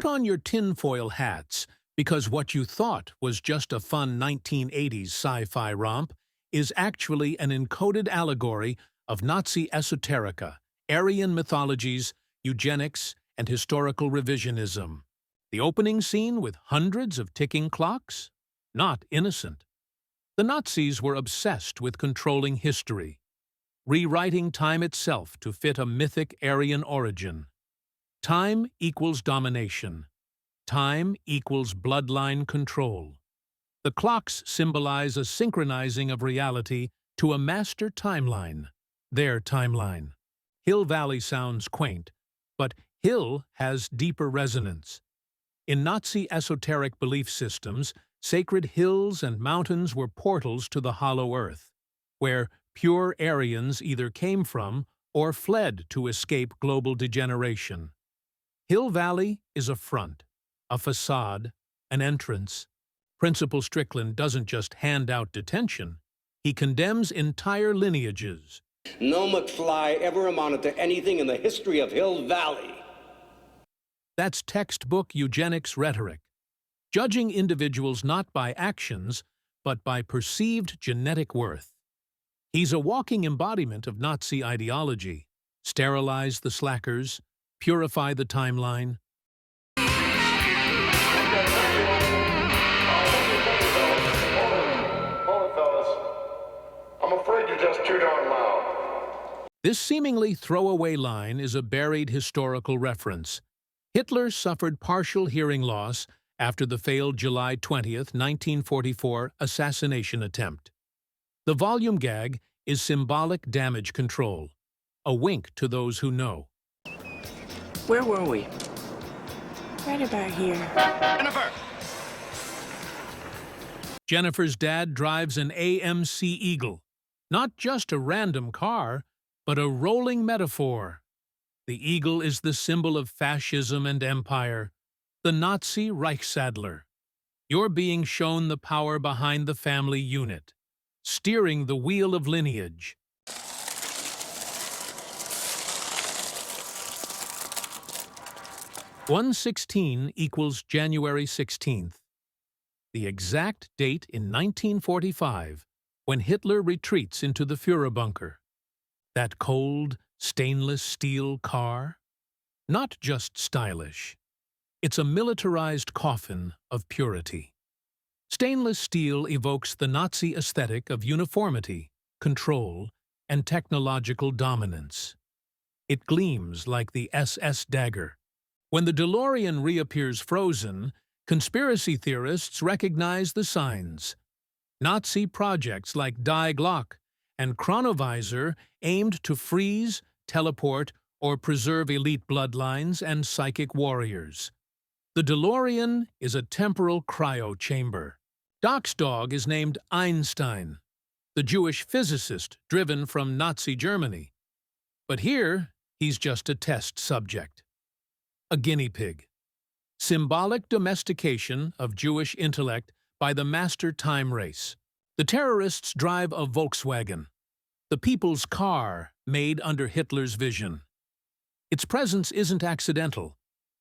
Put on your tinfoil hats, because what you thought was just a fun 1980s sci-fi romp is actually an encoded allegory of Nazi esoterica, Aryan mythologies, eugenics, and historical revisionism. The opening scene with hundreds of ticking clocks? Not innocent. The Nazis were obsessed with controlling history, rewriting time itself to fit a mythic Aryan origin. Time equals domination. Time equals bloodline control. The clocks symbolize a synchronizing of reality to a master timeline, their timeline. Hill Valley sounds quaint, but hill has deeper resonance. In Nazi esoteric belief systems, sacred hills and mountains were portals to the hollow earth, where pure Aryans either came from or fled to escape global degeneration. Hill Valley is a front, a facade, an entrance. Principal Strickland doesn't just hand out detention, he condemns entire lineages. No McFly ever amounted to anything in the history of Hill Valley. That's textbook eugenics rhetoric, judging individuals not by actions, but by perceived genetic worth. He's a walking embodiment of Nazi ideology. Sterilize the slackers, purify the timeline. I'm afraid you're just too darn loud. This seemingly throwaway line is a buried historical reference. Hitler suffered partial hearing loss after the failed July 20th, 1944 assassination attempt. The volume gag is symbolic damage control, a wink to those who know. Where were we? Right about here. Jennifer! Jennifer's dad drives an AMC Eagle. Not just a random car, but a rolling metaphor. The eagle is the symbol of fascism and empire, the Nazi Reichsadler. You're being shown the power behind the family unit, steering the wheel of lineage. '116 equals January 16th, the exact date in 1945 when Hitler retreats into the Führer bunker. That cold, stainless steel car? Not just stylish. It's a militarized coffin of purity. Stainless steel evokes the Nazi aesthetic of uniformity, control, and technological dominance. It gleams like the SS dagger. When the DeLorean reappears frozen, conspiracy theorists recognize the signs. Nazi projects like Die Glock and Chronovisor aimed to freeze, teleport, or preserve elite bloodlines and psychic warriors. The DeLorean is a temporal cryo chamber. Doc's dog is named Einstein, the Jewish physicist driven from Nazi Germany. But here, he's just a test subject. A guinea pig. Symbolic domestication of Jewish intellect by the master time race. The terrorists drive a Volkswagen, the people's car made under Hitler's vision. Its presence isn't accidental.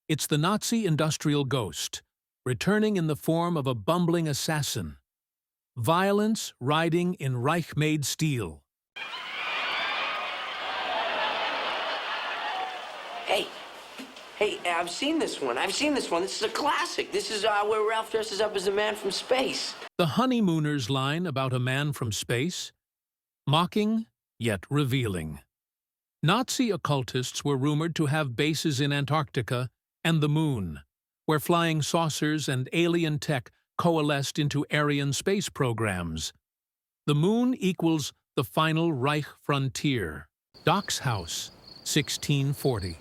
It's the Nazi industrial ghost, returning in the form of a bumbling assassin. Violence riding in Reich-made steel. Hey, I've seen this one. This is a classic. This is where Ralph dresses up as a man from space. The Honeymooners line about a man from space? Mocking, yet revealing. Nazi occultists were rumored to have bases in Antarctica and the Moon, where flying saucers and alien tech coalesced into Aryan space programs. The Moon equals the final Reich frontier. Doc's house, 1640.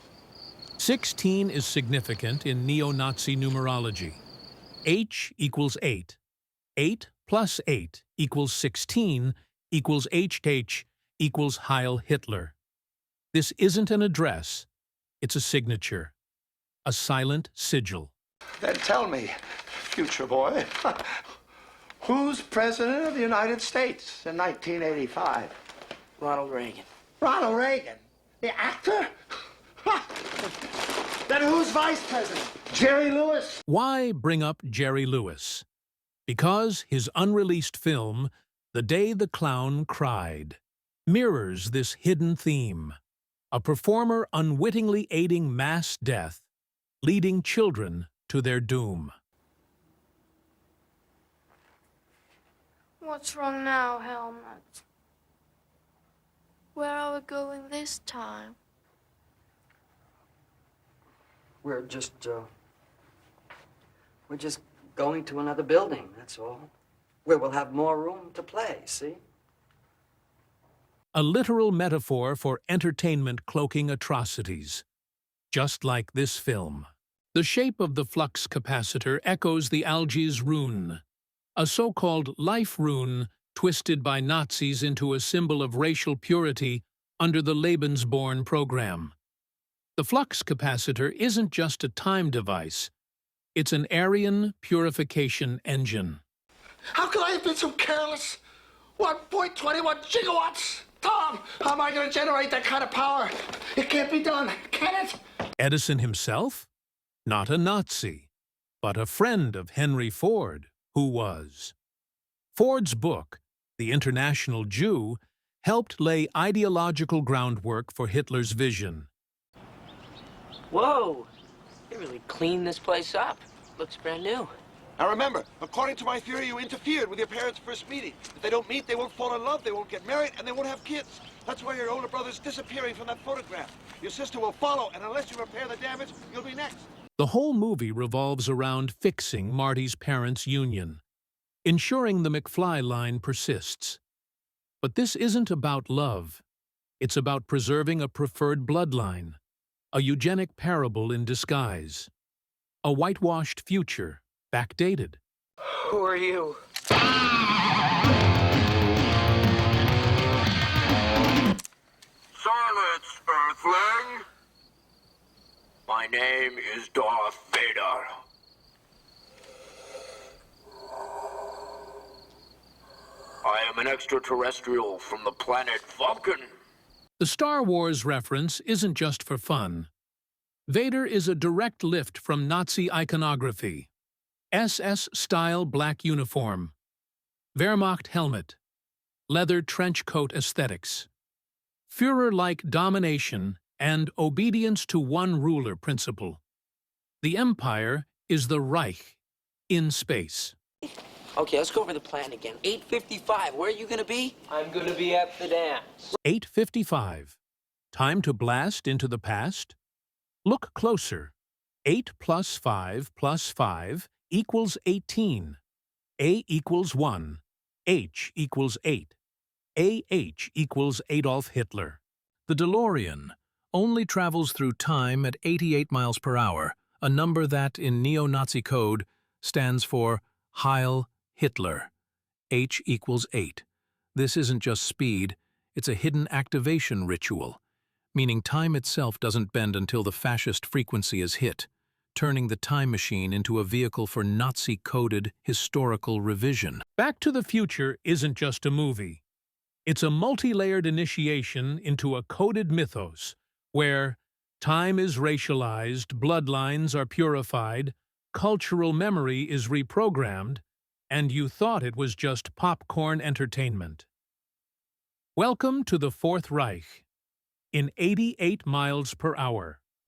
16 is significant in neo-Nazi numerology. H equals 8. 8 plus 8 equals 16 equals HH equals Heil Hitler. This isn't an address, it's a signature, a silent sigil. Then tell me, future boy, who's president of the United States in 1985? Ronald Reagan. Ronald Reagan? The actor? Then who's vice president? Jerry Lewis. Why bring up Jerry Lewis? Because his unreleased film, The Day the Clown Cried, mirrors this hidden theme. A performer unwittingly aiding mass death, leading children to their doom. What's wrong now, Helmut? Where are we going this time? We're just going to another building, that's all. Where we'll have more room to play, see? A literal metaphor for entertainment cloaking atrocities. Just like this film. The shape of the flux capacitor echoes the algae's rune, a so-called life rune twisted by Nazis into a symbol of racial purity under the Lebensborn program. The flux capacitor isn't just a time device, it's an Aryan purification engine. How could I have been so careless? 1.21 gigawatts? Tom, how am I going to generate that kind of power? It can't be done, can it? Edison himself? Not a Nazi, but a friend of Henry Ford, who was. Ford's book, The International Jew, helped lay ideological groundwork for Hitler's vision. Whoa! They really cleaned this place up. Looks brand new. Now remember, according to my theory, you interfered with your parents' first meeting. If they don't meet, they won't fall in love, they won't get married, and they won't have kids. That's why your older brother's disappearing from that photograph. Your sister will follow, and unless you repair the damage, you'll be next. The whole movie revolves around fixing Marty's parents' union, ensuring the McFly line persists. But this isn't about love. It's about preserving a preferred bloodline, a eugenic parable in disguise, a whitewashed future, backdated. Who are you? Silence, Earthling! My name is Darth Vader. I am an extraterrestrial from the planet Vulcan. The Star Wars reference isn't just for fun. Vader is a direct lift from Nazi iconography. SS-style black uniform, Wehrmacht helmet, leather trench coat aesthetics, Führer-like domination and obedience to one ruler principle. The Empire is the Reich in space. Okay, let's go over the plan again. 8:55, where are you gonna be? I'm gonna be at the dance. 8:55. Time to blast into the past? Look closer. 8 plus 5 plus 5 equals 18. A equals 1. H equals 8. AH equals Adolf Hitler. The DeLorean only travels through time at 88 miles per hour, a number that, in neo-Nazi code, stands for Heil Hitler. H equals 8. This isn't just speed, it's a hidden activation ritual, meaning time itself doesn't bend until the fascist frequency is hit, turning the time machine into a vehicle for Nazi-coded historical revision. Back to the Future isn't just a movie. It's a multi-layered initiation into a coded mythos where time is racialized, bloodlines are purified, cultural memory is reprogrammed, and you thought it was just popcorn entertainment. Welcome to the Fourth Reich in 88 miles per hour.